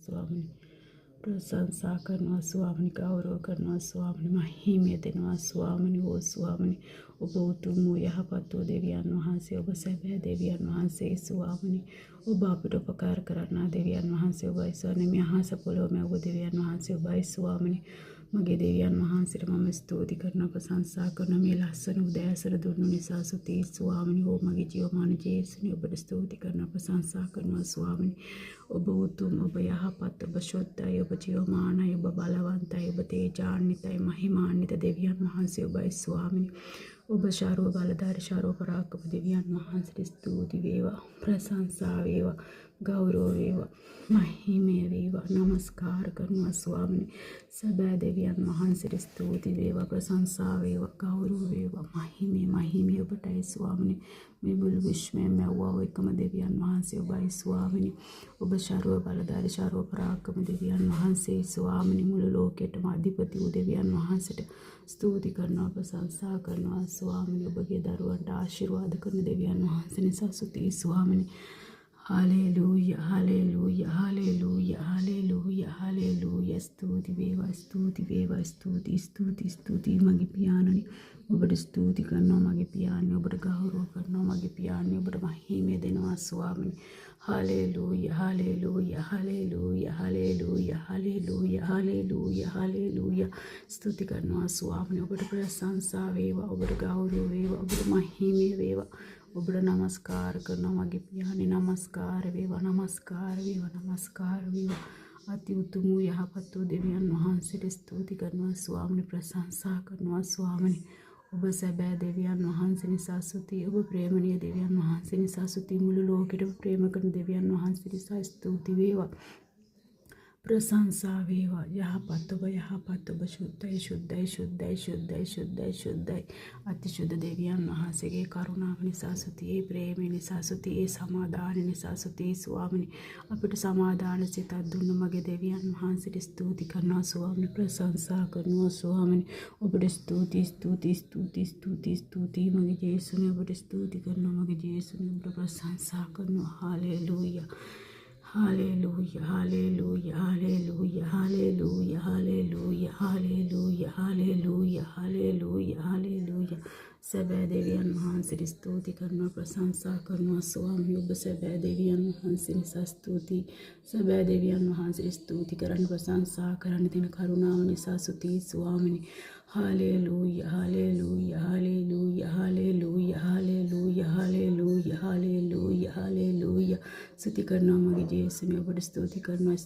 ස්වාමිනේ ප්‍රශංසා කරනවා ස්වාමිනේ ගෞරව කරනවා ස්වාමිනේ මහිමය දෙනවා ස්වාමිනේ ඕ ස්වාමිනේ ඔබ උතුම් වූ යහපත් වූ දෙවියන් වහන්සේ ඔබ සැබෑ දෙවියන් වහන්සේ ස්වාමිනේ ඔබ අපිට උපකාර කරන්නා දෙවියන් වහන්සේ ඔබයි ස්වාමිනේ මේ අහස පොළොව මැවූ දෙවියන් වහන්සේ ඔබයි ස්වාමිනේ මගේ දෙවියන් වහන්සේට මම ස්තුති කරනවා ප්‍රශංසා කරනවා මේ ලස්සන උදෑසන දුන්නු නිසා සුතී ස්වාමිනේ ඔබ මගේ ජීවමාන ජේසුනේ ඔබට ස්තුති කරනවා ප්‍රශංසා කරනවා ස්වාමිනේ ඔබ උතුම් ඔබ යහපත් ඔබ ශුද්ධයි ඔබ ජීවමානයි ඔබ බලවන්තයි ඔබ තේජාන්විතයි මහිමාන්විත දෙවියන් වහන්සේ ඔබයි ස්වාමිනේ ඔබ ශාරෝ බලධාරී ශාරෝ පරාක්‍රම දෙවියන් වහන්සේට ස්තුති වේවා ප්‍රශංසා වේවා ගෞරව වේවා මහිමය වේවා නමස්කාර කරනවා ස්වාමිනේ සබෑ දෙවියන් වහන්සේට ස්තුති වේවා ප්‍රශංසා වේවා ගෞරව වේවා මහිමය ඔබටයි ස්වාමිනේ මේ මුළු විශ්වයම මැව්වා එකම දෙවියන් වහන්සේ ඔබයි ස්වාමිනේ ඔබ ශාරෝ බලධාරී ශාරෝ පරාක්‍රම දෙවියන් වහන්සේ ස්වාමිනේ මුළු ලෝකෙටම අධිපති වූ දෙවියන් වහන්සේට ස්තුති කරනවා ප්‍රශංසා කරනවා ස්වාමිනේ ඔබගේ දරුවන්ට ආශිර්වාද කරන දෙවියන් වහන්සේ නිසා ස්තුති ස්වාමිනේ හලෙලූයා හලෙලූයා හලෙලූයා හලෙලූයා හලෙලූයා ස්තුති වේවා ස්තුති වේවා ස්තුති මගේ පියාණනි ඔබට ස්තුති කරනවා මගේ පියාණනි ඔබට ගෞරව කරනවා මගේ පියාණනි ඔබට මහිමය දෙනවා ස්වාමිනේ හලෙලූයා හලෙලූයා හලෙලූයා හලෙලූයා හලෙලූයා හලෙලූයා හලෙලූයා ස්තුති කරනවා ස්වාමිනේ ඔබට ප්‍රශංසා වේවා ඔබට ගෞරව වේවා ඔබට මහිමය වේවා ඔබට නමස්කාර කරනවා මගේ පියාණනි නමස්කාර වේවා නමස්කාර වේවා නමස්කාර වේවා අති උතුම් වූ යහපත් වූ දෙවියන් වහන්සේට ස්තුති කරනවා ස්වාමිනේ ප්‍රශංසා කරනවා ස්වාමිනේ ඔබ සැබෑ දෙවියන් වහන්සේ නිසා ස්තුති ඔබ ප්‍රේමණීය දෙවියන් වහන්සේ නිසා ස්තුති මුළු ලෝකෙටම ප්‍රේම කරන දෙවියන් වහන්සේ නිසා ස්තුති වේවා ප්‍රශංසා වේවා යහපත් ඔබ ශුද්ධයි ශුද්ධයි ශුද්ධයි ශුද්ධයි ශුද්ධයි ශුද්ධයි අතිශුද්ධ දෙවියන් වහන්සේගේ කරුණාව නිසා ස්තුති ඒ ප්‍රේමය නිසා ස්තුති ඒ සමාදාන නිසා ස්තුති ස්වාමිනේ අපිට සමාදාන සිතක් දුන්න මගේ දෙවියන් වහන්සේට ස්තුති කරනවා ස්වාමිනේ ප්‍රශංසා කරනවා ස්වාමිනේ ඔබට ස්තුති මගේ ජේසුනේ ඔබට ස්තුති කරනවා මගේ ජේසුනේ ඔබට ප්‍රශංසා කරනවා hallelujah Hallelujah, hallelujah, hallelujah, hallelujah, hallelujah, hallelujah, hallelujah, hallelujah, hallelujah. සැබෑ දෙවියන් වහන්සේට ස්තුති කරනවා ප්‍රශංසා කරනවා ස්වාමී ඔබ සැබෑ දෙවියන් වහන්සේ නිසා ස්තුති සැබෑ දෙවියන් වහන්සේට ස්තුති කරන්න ප්‍රශංසා කරන්න දෙන කරුණාව නිසා ස්තුති ස්වාමී Hallelujah, hallelujah, hallelujah, hallelujah, hallelujah, hallelujah, hallelujah, hallelujah. ස්තුති කරනවා මගේ ජේසුනේ ඔබට ස්තුති කරනවා